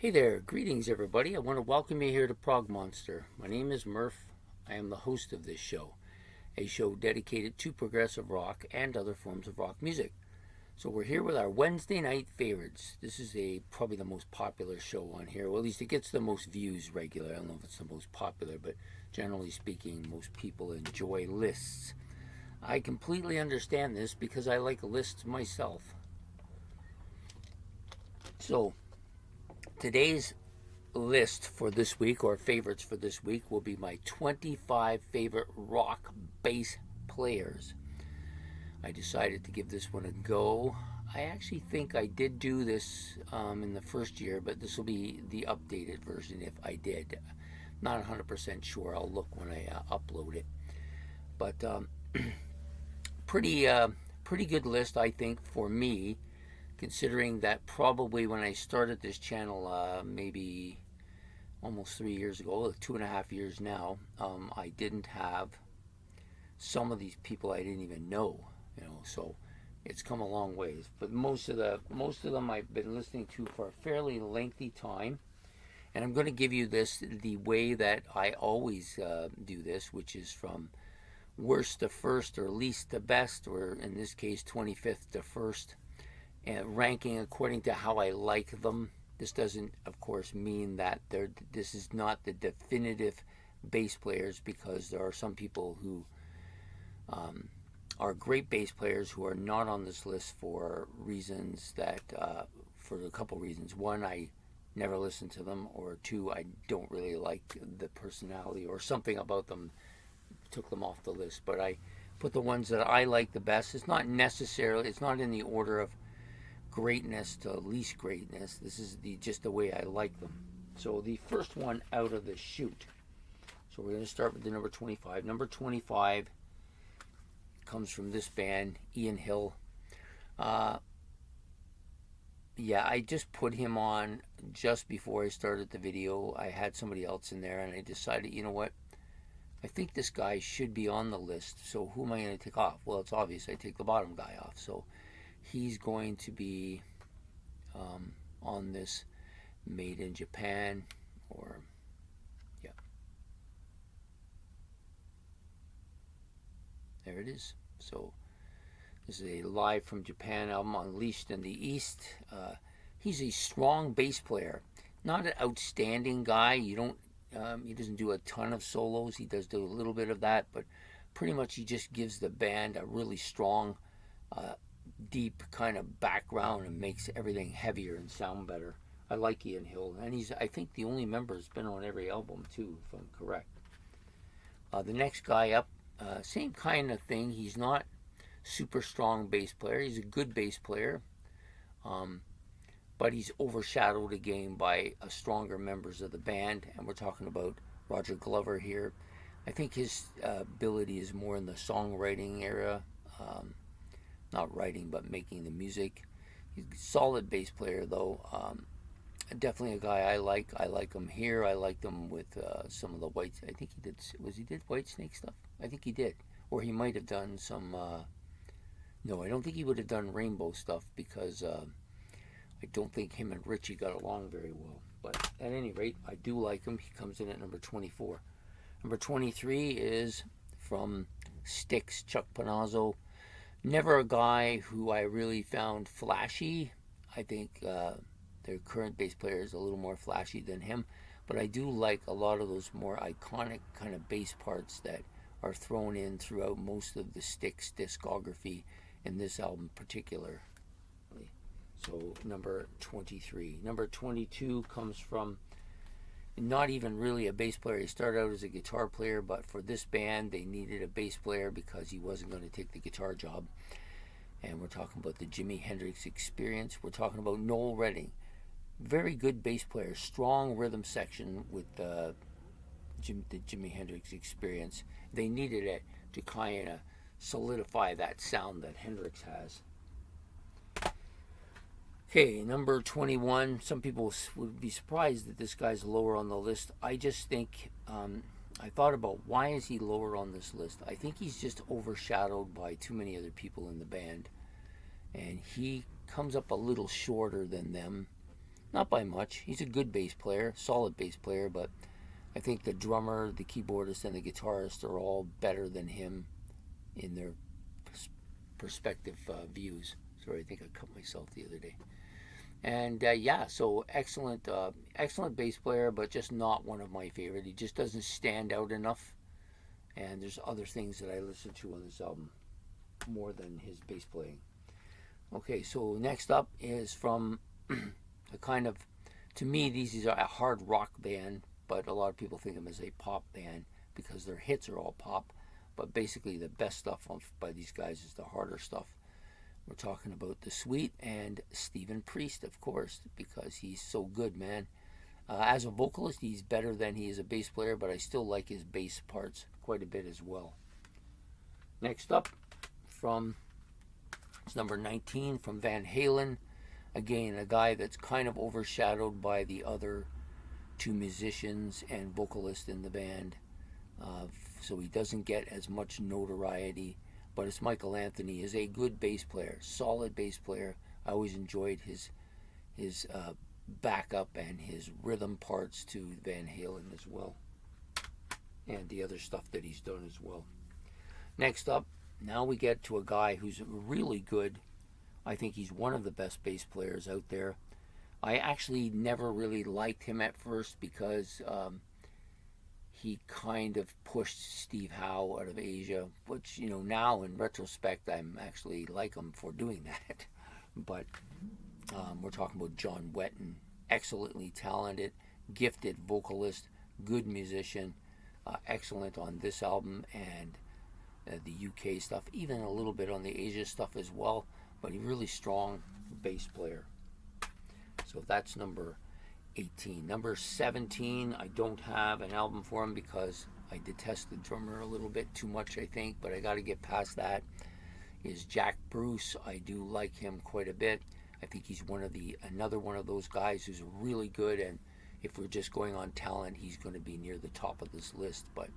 Hey there, greetings everybody. I want to welcome you here to Prog Monster. My name is Murph. I am the host of this show, a show dedicated to progressive rock and other forms of rock music. So we're here with our Wednesday night favorites. This is probably the most popular show on here. Well, at least it gets the most views regular. I don't know if it's the most popular, but generally speaking, most people enjoy lists. I completely understand this because I like lists myself. So today's list for this week, or favorites for this week, will be my 25 favorite rock bass players. I decided to give this one a go. I actually think I did do this in the first year, but this will be the updated version if I did. Not 100% sure. I'll look when I upload it. But pretty good list, I think, for me, considering that probably when I started this channel, maybe almost 3 years ago, 2.5 years now, I didn't have some of these people I didn't even know, so it's come a long ways. But most of them I've been listening to for a fairly lengthy time, and I'm going to give you this the way that I always do this, which is from worst to first, or least to best, or in this case 25th to first, and ranking according to how I like them. This doesn't, of course, mean that this is not the definitive bass players, because there are some people who are great bass players who are not on this list for reasons that, for a couple reasons. One, I never listened to them, or two, I don't really like the personality, or something about them took them off the list. But I put the ones that I like the best. It's not in the order of greatness to least greatness. This is just the way I like them. So the first one out of the chute. So we're going to start with the number 25. Number 25 comes from this band, Ian Hill. Yeah, I just put him on just before I started the video. I had somebody else in there, and I decided, you know what? I think this guy should be on the list. So who am I going to take off? Well, it's obvious. I take the bottom guy off. So he's going to be on this Made in Japan, or yeah, there it is. So this is a live from Japan album, Unleashed in the East. He's a strong bass player, not an outstanding guy. He doesn't do a ton of solos. He does do a little bit of that, but pretty much he just gives the band a really strong, deep kind of background, and makes everything heavier and sound better. I like Ian Hill, and he's, I think, the only member who's been on every album too, if I'm correct. The next guy up, same kind of thing. He's not super strong bass player. He's a good bass player, but he's overshadowed again by stronger members of the band, and we're talking about Roger Glover here. I think his ability is more in the songwriting area, not writing, but making the music. He's a solid bass player, though. Definitely a guy I like. I like him here. I liked him with some of the White. I think he did. He did Whitesnake stuff? I think he did, or he might have done some. No, I don't think he would have done Rainbow stuff, because I don't think him and Richie got along very well. But at any rate, I do like him. He comes in at number 24. Number 23 is from Styx, Chuck Panozzo. Never a guy who I really found flashy. I think their current bass player is a little more flashy than him, but I do like a lot of those more iconic kind of bass parts that are thrown in throughout most of the Styx discography, in this album particularly. So number 23. Number 22 comes from not even really a bass player. He started out as a guitar player, but for this band they needed a bass player because he wasn't going to take the guitar job. And we're talking about the Jimi Hendrix Experience. We're talking about Noel Redding. Very good bass player, strong rhythm section with the Jimi Hendrix Experience. They needed it to kind of solidify that sound that Hendrix has. Okay, number 21. Some people would be surprised that this guy's lower on the list. I just think, I thought about why is he lower on this list. I think he's just overshadowed by too many other people in the band, and he comes up a little shorter than them. Not by much. He's a good bass player, solid bass player, but I think the drummer, the keyboardist, and the guitarist are all better than him in their perspective views. Sorry, I think I cut myself the other day. And yeah, so excellent, excellent bass player, but just not one of my favorite. He just doesn't stand out enough. And there's other things that I listen to on this album more than his bass playing. Okay, so next up is from a kind of, to me, these are a hard rock band, but a lot of people think of them as a pop band because their hits are all pop. But basically, the best stuff by these guys is the harder stuff. We're talking about The Sweet and Stephen Priest, of course, because he's so good, man. As a vocalist, he's better than he is a bass player, but I still like his bass parts quite a bit as well. Next up, it's number 19 from Van Halen. Again, a guy that's kind of overshadowed by the other two musicians and vocalists in the band. So he doesn't get as much notoriety. But it's Michael Anthony. Is a good bass player, solid bass player. I always enjoyed his backup and his rhythm parts to Van Halen as well, and the other stuff that he's done as well. Next up, now we get to a guy who's really good. I think he's one of the best bass players out there. I actually never really liked him at first because he kind of pushed Steve Howe out of Asia, which, now in retrospect, I'm actually like him for doing that. But we're talking about John Wetton, excellently talented, gifted vocalist, good musician, excellent on this album and the UK stuff, even a little bit on the Asia stuff as well, but a really strong bass player. So that's number 18. Number 17, I don't have an album for him because I detest the drummer a little bit too much, I think, but I got to get past that, is Jack Bruce. I do like him quite a bit. I think he's another one of those guys who's really good, and if we're just going on talent, he's going to be near the top of this list, but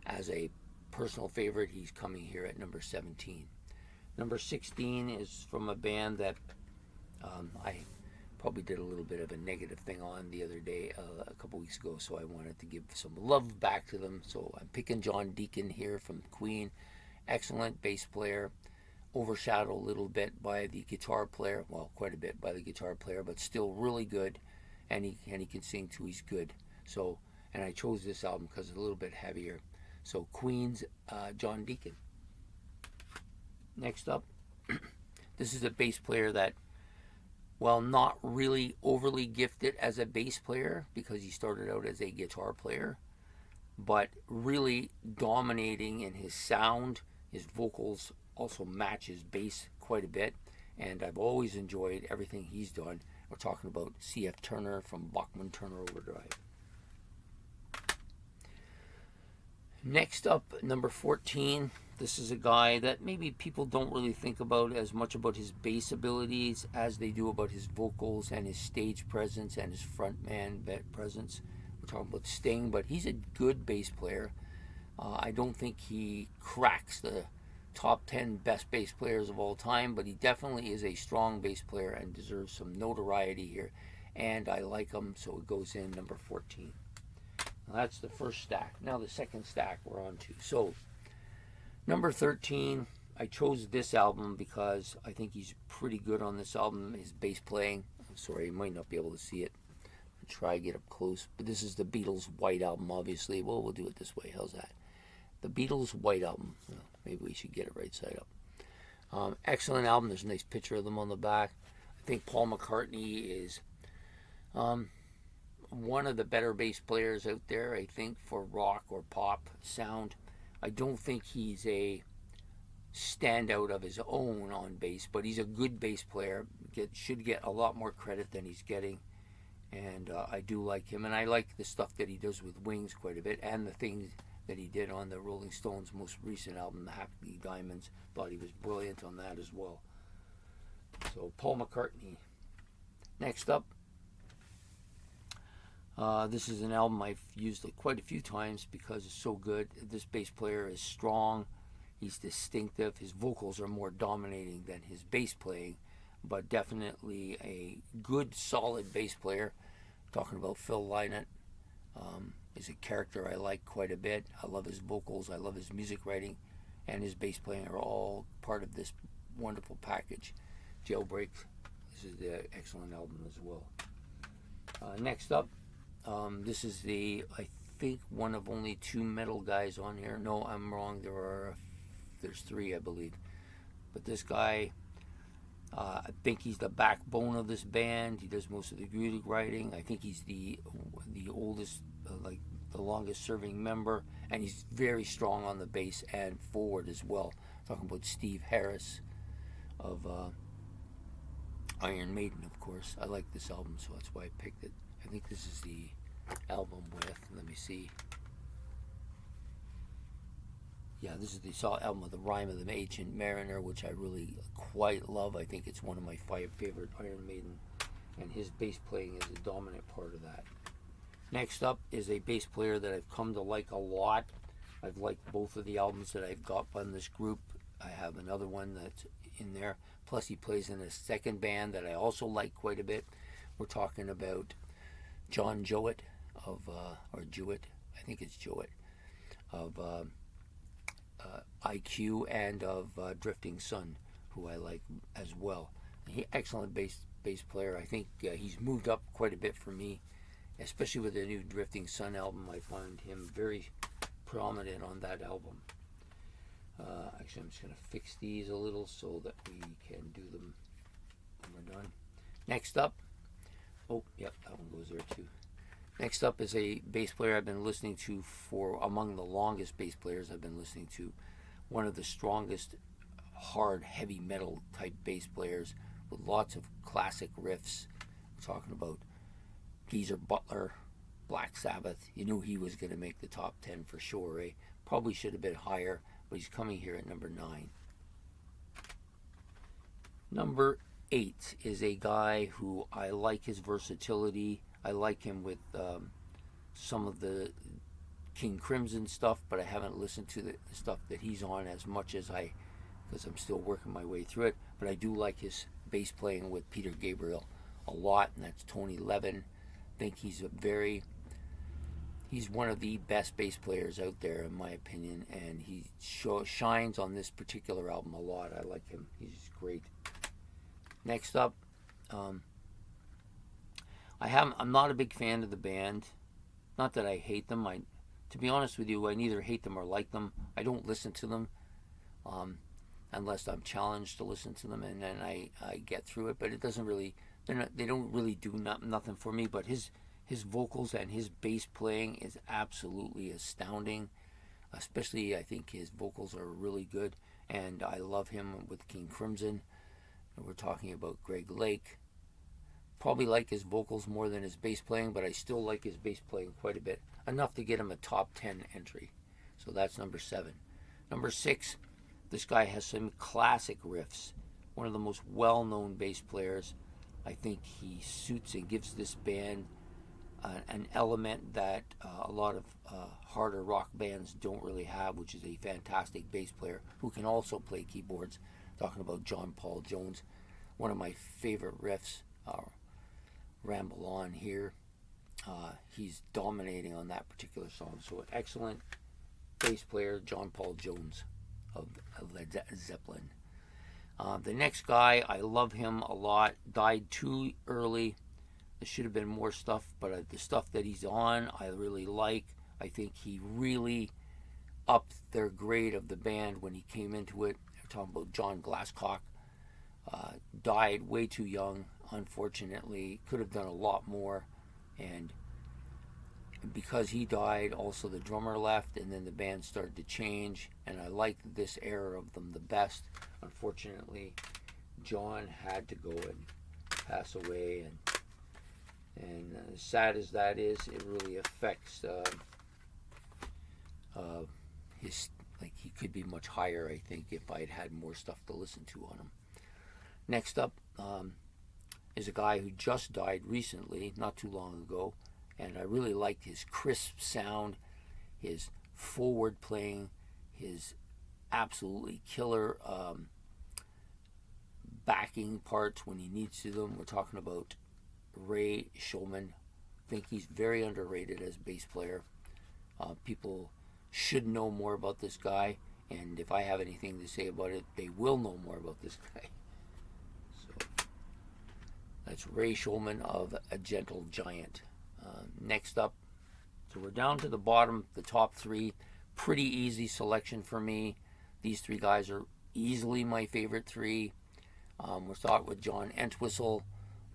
as a personal favorite, he's coming here at number 17. Number 16 is from a band that I probably did a little bit of a negative thing on the other day, a couple weeks ago, so I wanted to give some love back to them. So I'm picking John Deacon here from Queen. Excellent bass player, overshadowed a little bit by the guitar player, well, quite a bit by the guitar player, but still really good, and he can sing too. He's good. So, and I chose this album because it's a little bit heavier. So Queen's John Deacon. Next up, this is a bass player that, well, not really overly gifted as a bass player because he started out as a guitar player, but really dominating in his sound. His vocals also match his bass quite a bit, and I've always enjoyed everything he's done. We're talking about C.F. Turner from Bachman Turner Overdrive. Next up, number 14. This is a guy that maybe people don't really think about as much about his bass abilities as they do about his vocals and his stage presence and his frontman presence. We're talking about Sting, but he's a good bass player. I don't think he cracks the top 10 best bass players of all time, but he definitely is a strong bass player and deserves some notoriety here. And I like him, so it goes in number 14. Now that's the first stack. Now the second stack we're on to. So number 13, I chose this album because I think he's pretty good on this album. His bass playing. I'm sorry, you might not be able to see it. I'll try to get up close. But this is the Beatles' White Album, obviously. Well, we'll do it this way. How's that? The Beatles' White Album. Well, maybe we should get it right side up. Excellent album. There's a nice picture of them on the back. I think Paul McCartney is one of the better bass players out there, I think, for rock or pop sound. I don't think he's a standout of his own on bass, but he's a good bass player. Should get a lot more credit than he's getting, and I do like him, and I like the stuff that he does with Wings quite a bit, and the things that he did on the Rolling Stones' most recent album, The Happy Diamonds. Thought he was brilliant on that as well. So Paul McCartney. Next up, this is an album I've used quite a few times because it's so good. This bass player is strong. He's distinctive. His vocals are more dominating than his bass playing. but definitely a good, solid bass player. Talking about Phil Lynott, is a character I like quite a bit. I love his vocals, I love his music writing, and his bass playing are all part of this wonderful package. Jailbreak, this is the excellent album as well. Next up, this is I think one of only 2 metal guys on here. No, I'm wrong. There's 3, I believe. But this guy, I think he's the backbone of this band. He does most of the music writing. I think he's the oldest, like the longest serving member, and he's very strong on the bass and forward as well. Talking about Steve Harris of Iron Maiden, of course. I like this album, so that's why I picked it. I think this is the album with, let me see. Yeah, this is the album of The Rime of the Ancient Mariner, which I really quite love. I think it's one of my 5 favorite Iron Maiden, and his bass playing is a dominant part of that. Next up is a bass player that I've come to like a lot. I've liked both of the albums that I've got on this group. I have another one that's in there. Plus he plays in a second band that I also like quite a bit. We're talking about John Jewett of, or Jewett, I think it's Jewett, of IQ and of Drifting Sun, who I like as well. Excellent bass player. I think he's moved up quite a bit for me, especially with the new Drifting Sun album. I find him very prominent on that album. Actually, I'm just going to fix these a little so that we can do them when we're done. Next up, oh, yep, that one goes there too. Next up is a bass player I've been listening to for, among the longest bass players I've been listening to, one of the strongest hard, heavy metal type bass players with lots of classic riffs. We're talking about Geezer Butler, Black Sabbath. You knew he was going to make the top 10 for sure, eh? Probably should have been higher, but he's coming here at number 9. Number 8 is a guy who I like his versatility. I like him with some of the King Crimson stuff, but I haven't listened to the stuff that he's on as much as because I'm still working my way through it. But I do like his bass playing with Peter Gabriel a lot, and that's Tony Levin. I think he's one of the best bass players out there, in my opinion, and he shines on this particular album a lot. I like him. He's great. Next up, I'm not a big fan of the band. Not that I hate them. To be honest with you, I neither hate them or like them. I don't listen to them unless I'm challenged to listen to them, and then I get through it. But it doesn't really. They don't really do nothing for me. But his vocals and his bass playing is absolutely astounding. Especially, I think his vocals are really good, and I love him with King Crimson. And we're talking about Greg Lake. Probably like his vocals more than his bass playing, but I still like his bass playing quite a bit. Enough to get him a top 10 entry. So that's number 7. Number 6, this guy has some classic riffs. One of the most well-known bass players. I think he suits and gives this band an element that a lot of harder rock bands don't really have, which is a fantastic bass player who can also play keyboards. Talking about John Paul Jones. One of my favorite riffs, Ramble On here. He's dominating on that particular song. So an excellent bass player, John Paul Jones of Led Zeppelin. The next guy, I love him a lot. Died too early. There should have been more stuff, but the stuff that he's on, I really like. I think he really upped their grade of the band when he came into it. We're talking about John Glasscock. Died way too young, unfortunately. Could have done a lot more, and because he died, also the drummer left, and then the band started to change, and I liked this era of them the best. Unfortunately, John had to go and pass away, and as sad as that is, it really affects his, like, he could be much higher, I think, if I had more stuff to listen to on him. Next up is a guy who just died recently, not too long ago, and I really liked his crisp sound, his forward playing, his absolutely killer backing parts when he needs to them. We're talking about Ray Shulman. I think he's very underrated as a bass player. People should know more about this guy, and if I have anything to say about it, they will know more about this guy. So that's Ray Shulman of A Gentle Giant. Next up, so we're down to the bottom, the top three. Pretty easy selection for me. These three guys are easily my favorite three. We'll start with John Entwistle.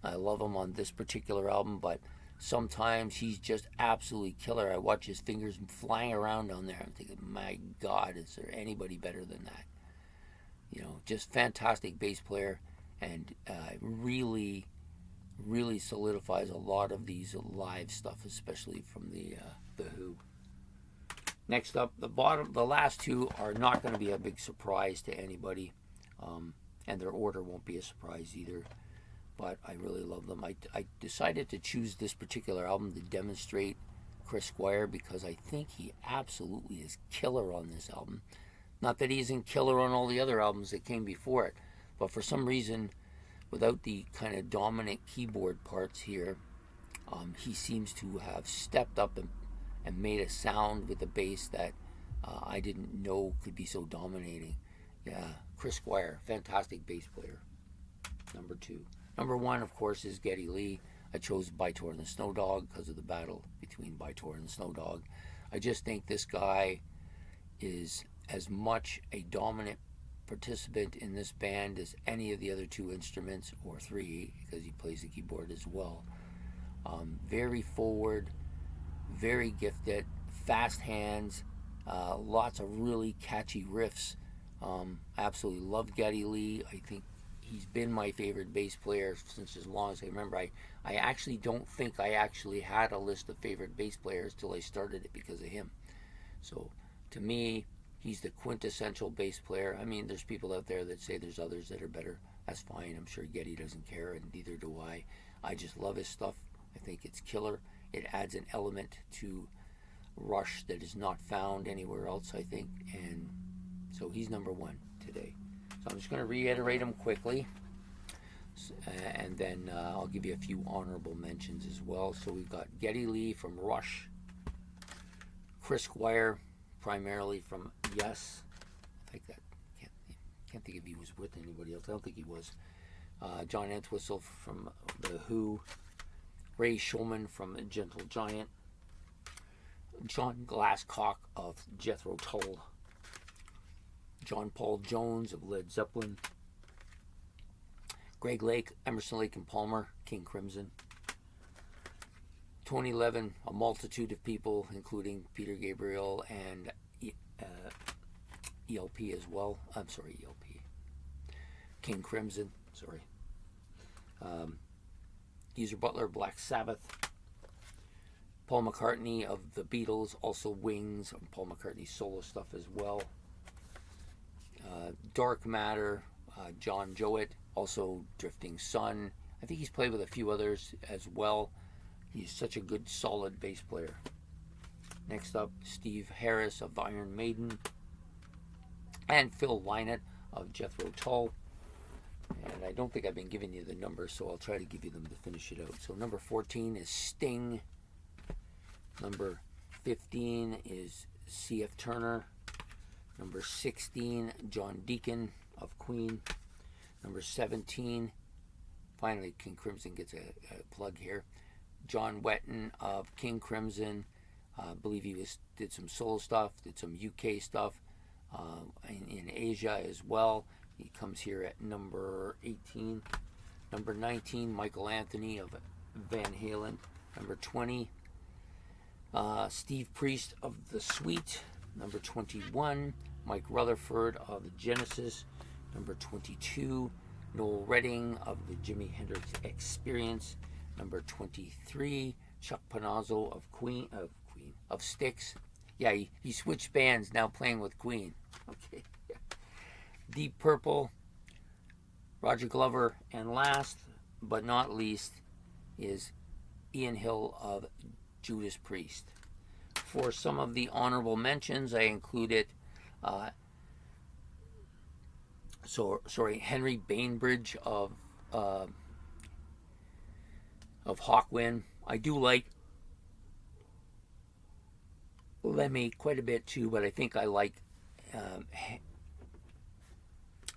I love him on this particular album, but sometimes he's just absolutely killer. I watch his fingers flying around down there. I'm thinking, my God, is there anybody better than that? You know, just fantastic bass player, and really solidifies a lot of these live stuff, especially from the Who. Next up, the last two are not going to be a big surprise to anybody, and their order won't be a surprise either. But I really love them. I decided to choose this particular album to demonstrate Chris Squire because I think he absolutely is killer on this album. Not that he isn't killer on all the other albums that came before it, but for some reason, without the kind of dominant keyboard parts here, he seems to have stepped up and made a sound with the bass that I didn't know could be so dominating. Yeah, Chris Squire, fantastic bass player. Number two. Number one, of course, is Geddy Lee. I chose By-Tor and the Snow Dog because of the battle between By-Tor and the Snow Dog. I just think this guy is as much a dominant participant in this band as any of the other two instruments, or three, because he plays the keyboard as well. Very forward, very gifted, fast hands, lots of really catchy riffs. Absolutely love Geddy Lee. I think he's been my favorite bass player since as long as I remember. I actually don't think I actually had a list of favorite bass players till I started it because of him. So to me, he's the quintessential bass player. I mean, there's people out there that say there's others that are better. That's fine. I'm sure Geddy doesn't care, and neither do I. I just love his stuff. I think it's killer. It adds an element to Rush that is not found anywhere else, I think. And so he's number one today. So I'm just going to reiterate them quickly, and then I'll give you a few honorable mentions as well. So we've got Geddy Lee from Rush, Chris Squire, primarily from Yes. I think that can't think if he was with anybody else. I don't think he was. John Entwistle from the Who, Ray Shulman from A Gentle Giant, John Glasscock of Jethro Tull, John Paul Jones of Led Zeppelin, Greg Lake, Emerson, Lake and Palmer, King Crimson, Tony Levin, a multitude of people, including Peter Gabriel and ELP as well. I'm sorry, ELP. King Crimson, sorry. Geezer Butler, Black Sabbath. Paul McCartney of the Beatles, also Wings, Paul McCartney's solo stuff as well. Dark Matter, John Jowett, also Drifting Sun. I think he's played with a few others as well. He's such a good, solid bass player. Next up, Steve Harris of Iron Maiden, and Phil Lynott of Jethro Tull. And I don't think I've been giving you the numbers, so I'll try to give you them to finish it out. So number 14 is Sting. Number 15 is C.F. Turner. Number 16, John Deacon of Queen. Number 17, finally King Crimson gets a plug here, John Wetton of King Crimson. I believe he did some solo stuff, did some UK stuff in Asia as well. He comes here at number 18. Number 19, Michael Anthony of Van Halen. Number 20, Steve Priest of The Sweet. Number 21, Mike Rutherford of Genesis. Number 22, Noel Redding of the Jimi Hendrix Experience. Number 23, Chuck Panozzo of Styx. Yeah, he switched bands, now playing with Queen. Okay. Deep Purple, Roger Glover, and last but not least is Ian Hill of Judas Priest. For some of the honorable mentions, I included Henry Bainbridge of Hawkwind. I do like Lemmy quite a bit too, but I think um,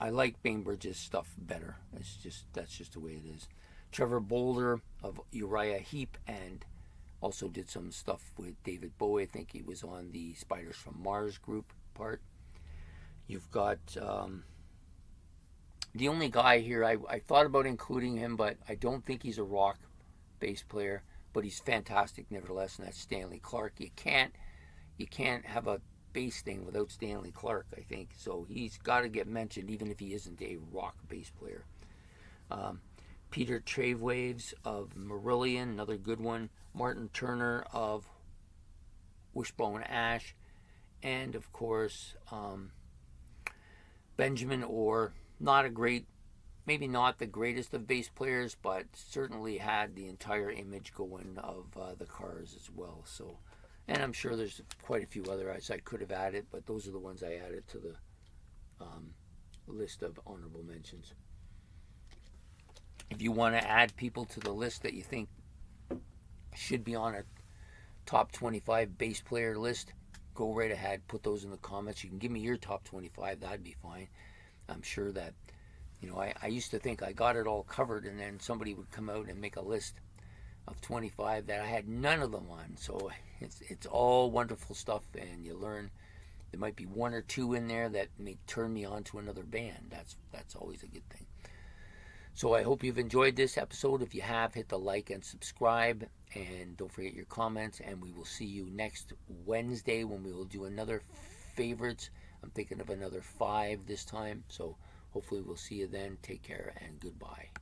I like Bainbridge's stuff better. That's just the way it is. Trevor Boulder of Uriah Heep, and also did some stuff with David Bowie. I think he was on the Spiders from Mars group part. You've got the only guy here, I thought about including him, but I don't think he's a rock bass player, but he's fantastic nevertheless, and that's Stanley Clarke. You can't have a bass thing without Stanley Clarke, I think. So he's got to get mentioned, even if he isn't a rock bass player. Peter Travewaves of Marillion, another good one. Martin Turner of Wishbone Ash, and of course Benjamin Orr. Not a great, maybe not the greatest of bass players, but certainly had the entire image going of the Cars as well. So, and I'm sure there's quite a few others I could have added, but those are the ones I added to the list of honorable mentions. If you want to add people to the list that you think should be on a top 25 bass player list, go right ahead. Put those in the comments. You can give me your top 25. That'd be fine. I'm sure that, I used to think I got it all covered, and then somebody would come out and make a list of 25 that I had none of them on. So it's all wonderful stuff, and you learn. There might be one or two in there that may turn me on to another band. That's always a good thing. So I hope you've enjoyed this episode. If you have, hit the like and subscribe, and don't forget your comments, and we will see you next Wednesday when we will do another favorites. I'm thinking of another 5 this time, so hopefully we'll see you then. Take care and goodbye.